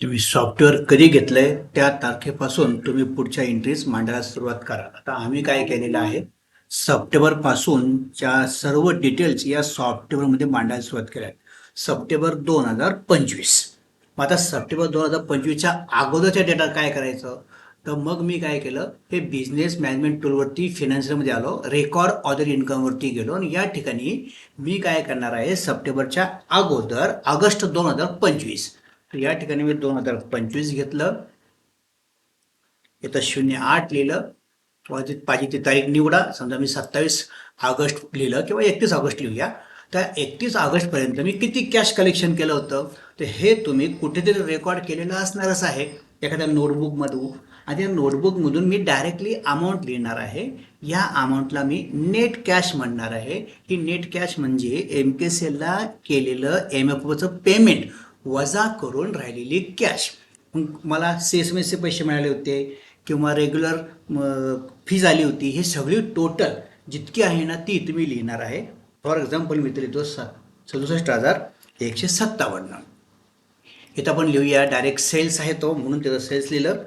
तुम्ही सॉफ्टवेअर कधी घेतलंय त्या तारखेपासून तुम्ही पुढच्या एंट्रीज मांडायला सुरुवात करा. आता आम्ही काय केलेलं आहे, सप्टेंबर पासूनच्या सर्व डिटेल्स या सॉफ्टवेअरमध्ये मांडायला सुरुवात केल्या आहे. सप्टेंबर 2025. मग आता सप्टेंबर 2025च्या अगोदरच्या डेटा काय करायचं, तर मग मी काय केलं, हे बिझनेस मॅनेजमेंट टूलवरती फिनान्शियलमध्ये आलो, रेकॉर्ड ऑर्डर इन्कमवरती गेलो आणि या ठिकाणी मी काय करणार आहे, सप्टेंबरच्या अगोदर ऑगस्ट 2025. तर या ठिकाणी मी 2025 घेतलं, इथं 08 लिहिलं, पाहिजे ती तारीख निवडा. समजा मी 27 ऑगस्ट लिहिलं किंवा 31 ऑगस्ट लिहूया. तर 31 ऑगस्टपर्यंत मी किती कॅश कलेक्शन केलं होतं, तर हे तुम्ही कुठेतरी रेकॉर्ड केलेलं असणारच आहे एखाद्या नोटबुकमधून. आणि त्या नोटबुकमधून मी डायरेक्टली अमाऊंट लिहिणार आहे. या अमाऊंटला मी नेट कॅश म्हणणार आहे. ही नेट कॅश म्हणजे MKCLला केलेलं MFOचं पेमेंट वजा करून राहिलेली कॅश. मला सेसमेसचे पैसे मिळाले होते किंवा रेग्युलर फीज आली होती, हे सगळी टोटल जितकी आहे ना ती तुम्ही लिहिणार आहे. फॉर एक्झाम्पल मी तर लिहितो 67,157. इथं आपण लिहूया, डायरेक्ट सेल्स आहे तो, म्हणून त्याचं सेल्स लिहिलं.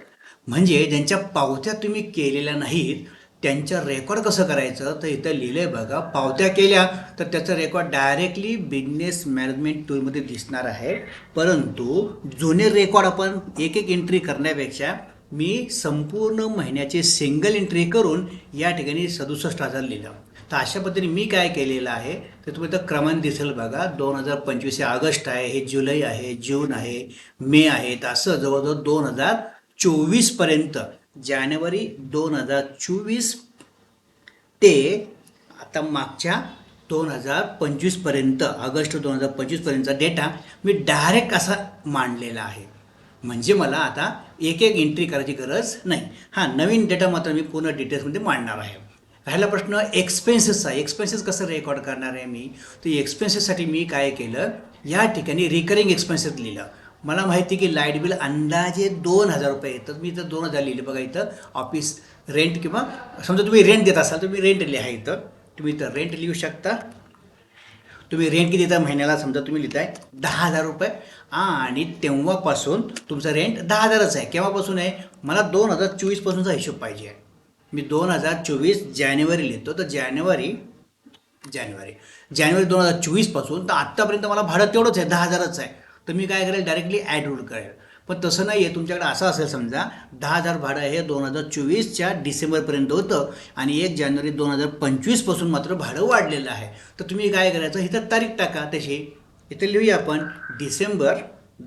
म्हणजे ज्यांच्या पावत्या तुम्ही केलेल्या नाहीत त्यांचं रेकॉर्ड कसं करायचं, तर इथं लिहिलंय बघा. पावत्या केल्या तर त्याचं रेकॉर्ड डायरेक्टली बिझनेस मॅनेजमेंट टूलमध्ये दिसणार आहे. परंतु जुने रेकॉर्ड आपण एक एक एंट्री करण्यापेक्षा मी संपूर्ण महिन्याची सिंगल एंट्री करून या ठिकाणी 67,000 लिहिलं. तर अशा पद्धतीने मी काय केलेलं आहे, तर तुम्ही तर क्रमांक दिसेल बघा. 2025 ऑगस्ट आहे, हे जुलै आहे, जून आहे, मे आहे. तर असं जवळजवळ 2024पर्यंत, जानेवारी 2024 ते आता मागच्या 2025पर्यंत, ऑगस्ट 2025पर्यंतचा डेटा मी डायरेक्ट असा मांडलेला आहे. म्हणजे मला आता एक एक एंट्री करायची गरज नाही. हां, नवीन डेटा मात्र मी पूर्ण डिटेल्समध्ये मांडणार आहे. राहिला प्रश्न एक्सपेन्सेसचा. एक्सपेन्सेस कसं रेकॉर्ड करणार आहे मी, तर एक्सपेन्सेससाठी मी काय केलं, या ठिकाणी रिकरिंग एक्सपेन्सेस लिहिलं. मला माहिती की लाईट बिल अंदाजे 2,000 रुपये येतं, मी इथं 2,000 लिहिले बघा. इथं ऑफिस रेंट किंवा समजा तुम्ही रेंट देत असाल तर तुम्ही रेंट लिहा. इथं तुम्ही इथं रेंट लिहू शकता. तुम्ही रेंट किती देता महिन्याला, समजा तुम्ही लिहिताय 10,000 रुपये, आणि तेव्हापासून तुमचं रेंट 10,000च आहे. केव्हापासून आहे, मला 2024पासूनचा हिशोब पाहिजे आहे. मी 2024 जानेवारी लिहितो, तर जानेवारी 2024पासून तर आत्तापर्यंत मला भाडं तेवढंच आहे, 10,000च आहे. तर मी काय करेल, डायरेक्टली ॲड रूल करेल. पण तसं नाही आहे, तुमच्याकडे असं असेल, समजा 10,000 भाडं हे 2024च्या डिसेंबरपर्यंत होतं आणि 1 जानेवारी 2025पासून मात्र भाडं वाढलेलं आहे. तर तुम्ही काय करायचं, इथं तारीख टाका तशी. इथं लिहूया आपण डिसेंबर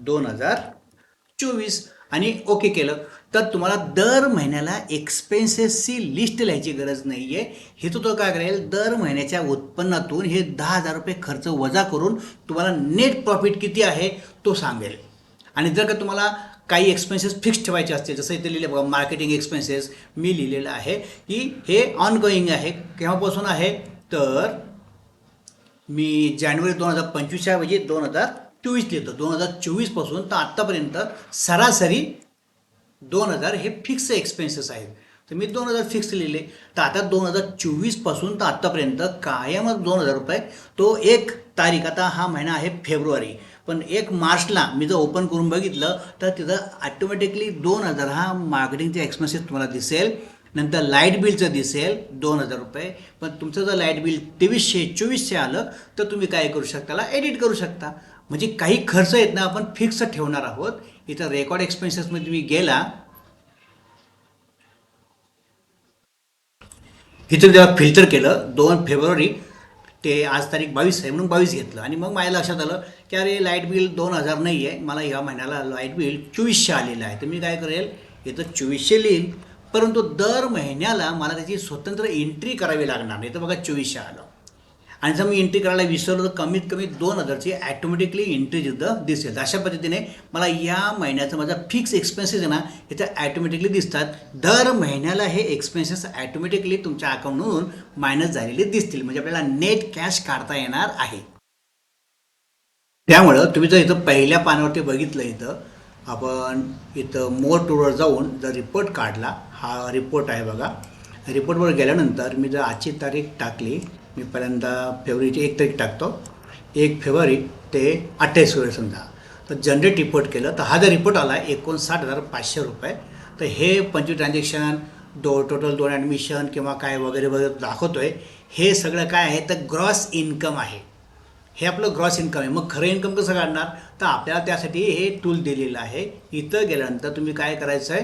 2024 आणि ओके केलं. तर तुम्हाला दर महिन्याला एक्सपेन्सेसची लिस्ट लिहायची गरज नाही आहे. हे तो काय करेल, दर महिन्याच्या उत्पन्नातून हे 10,000 रुपये खर्च वजा करून तुम्हाला नेट प्रॉफिट किती आहे तो सांगेल. आणि जर का तुम्हाला काही एक्सपेन्सेस फिक्स ठेवायचे असतील, जसं इथे लिहिले बघा, मार्केटिंग एक्सपेन्सेस मी लिहिलेलं आहे की हे ऑनगोईंग आहे. केव्हापासून आहे, तर मी जानेवारी 2025च्या ऐवजी 2024 लिहितो. 2024पासून तर आत्तापर्यंत सरासरी 2,000 हे फिक्स एक्सपेन्सेस आहेत. तर मी 2,000 फिक्स लिहिले. तर आता 2024पासून तर आत्तापर्यंत कायमच 2,000 रुपये. तो एक तारीख, आता हा महिना आहे फेब्रुवारी, पण 1 मार्चला मी जर ओपन करून बघितलं तर तिथं ऑटोमॅटिकली 2,000 हा मार्केटिंगचे एक्सपेन्सेस तुम्हाला दिसेल. नंतर लाईट बिलचं दिसेल 2,000 रुपये. पण तुमचं जर लाईट बिल 2324 आलं तर तुम्ही काय करू शकता, त्याला एडिट करू शकता. म्हणजे काही खर्च आहेत ना आपण फिक्स ठेवणार आहोत. इथं रेकॉर्ड एक्सपेन्सेसमध्ये तुम्ही गेला, इथं जेव्हा फिल्टर केलं 2 फेब्रुवारी ते आज तारीख 22 आहे म्हणून 22 घेतलं. आणि मग माझ्या लक्षात आलं की अरे लाईट बिल 2,000 नाही आहे, मला ह्या महिन्याला लाईट बिल 2400 आलेलं आहे. तर मी काय करेल, इथं 2400 लिहीन. परंतु दर महिन्याला मला त्याची स्वतंत्र एंट्री करावी लागणार नाही. तर बघा 2400 आलं. आणि जर मी एंट्री करायला विसरलो तर कमीत कमी 2,000ची ॲटोमॅटिकली एंट्री तिथं दिसेल. अशा पद्धतीने मला या महिन्याचं माझा फिक्स एक्सपेन्सेस आहे ना इथं ॲटोमॅटिकली दिसतात. दर महिन्याला हे एक्सपेन्सेस ॲटोमॅटिकली तुमच्या अकाउंटमधून मायनस झालेले दिसतील. म्हणजे आपल्याला नेट कॅश काढता येणार आहे. त्यामुळं तुम्ही जर इथं पहिल्या पानावरती बघितलं, इथं आपण इथं मोर टूरवर जाऊन जर रिपोर्ट काढला, हा रिपोर्ट आहे बघा. रिपोर्टवर गेल्यानंतर मी जर आजची तारीख टाकली, मी पहिल्यांदा फेब्रुवारीची 1 तारीख टाकतो, 1 फेब्रुवारी ते 28 फेब्रुवारी समजा. तर जनरेट रिपोर्ट केलं तर हा जर रिपोर्ट आला 59,500 रुपये. तर हे 25 ट्रान्झॅक्शन टोटल 2 ॲडमिशन किंवा काय वगैरे वगैरे दाखवतो आहे. हे सगळं काय आहे तर ग्रॉस इन्कम आहे. हे आपलं ग्रॉस इन्कम आहे. मग खरं इन्कम कसं काढणार तर आपल्याला त्यासाठी हे टूल दिलेलं आहे. इथं गेल्यानंतर तुम्ही काय करायचं आहे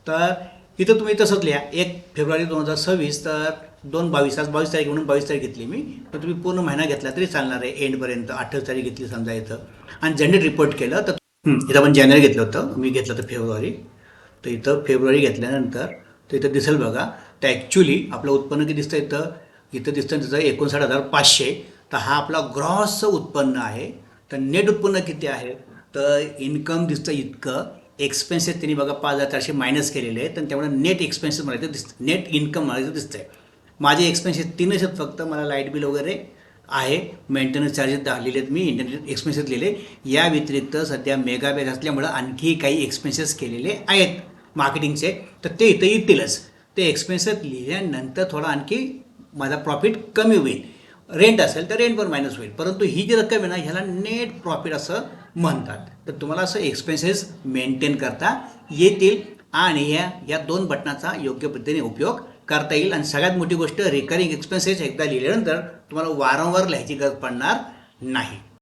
तर इथं तुम्ही तसंच लिहा 1 फेब्रुवारी 2026 तर 2/22 आज 22 तारीख म्हणून 22 तारीख घेतली मी. तर तुम्ही पूर्ण महिना घेतला तरी चालणार आहे एंडपर्यंत. 28 तारीख घेतली समजा इथं आणि जनरेट रिपोर्ट केलं तर इथं आपण जानेवारी घेतलं होतं, मी घेतलं तर फेब्रुवारी. तर इथं फेब्रुवारी घेतल्यानंतर तर इथं दिसेल बघा. तर ॲक्च्युली आपलं उत्पन्न किती दिसतं इथं दिसतं त्याचं 59,500. तर हा आपला ग्रॉस उत्पन्न आहे. तर नेट उत्पन्न किती आहे तर इन्कम दिसतं इतकं. एक्सपेन्सेस त्यांनी बघा 5,400 मायनस केलेले आहेत. तर त्यामुळे नेट एक्सपेन्सेस म्हणायचं दिसतं, नेट इन्कम म्हणायचं दिसतंय. माझे एक्सपेन्सेस 3 आहेत फक्त. मला लाईट बिल वगैरे आहे, मेंटेनन्स चार्जेस लिहिले आहेत मी, इंटरनेट एक्सपेन्सेस लिहिले. या व्यतिरिक्त सध्या मेगा बॅच असल्यामुळं आणखी काही एक्सपेन्सेस केलेले आहेत मार्केटिंगचे. तर ते इथं येतीलच. ते एक्सपेन्सेस लिहिल्यानंतर थोडा आणखी माझा प्रॉफिट कमी होईल. रेंट असेल तर रेंटवर मायनस होईल. परंतु ही जी रक्कम आहे ना ह्याला नेट प्रॉफिट असं म्हणतात. तर तुम्हाला असं एक्सपेन्सेस मेंटेन करता येतील आणि या 2 बटनाचा योग्य पद्धतीने उपयोग करता येईल. आणि सगळ्यात मोठी गोष्ट रिकरिंग एक्सपेन्सेस एकदा लिहिल्यानंतर तुम्हाला वारंवार लिहायची गरज पडणार नाही.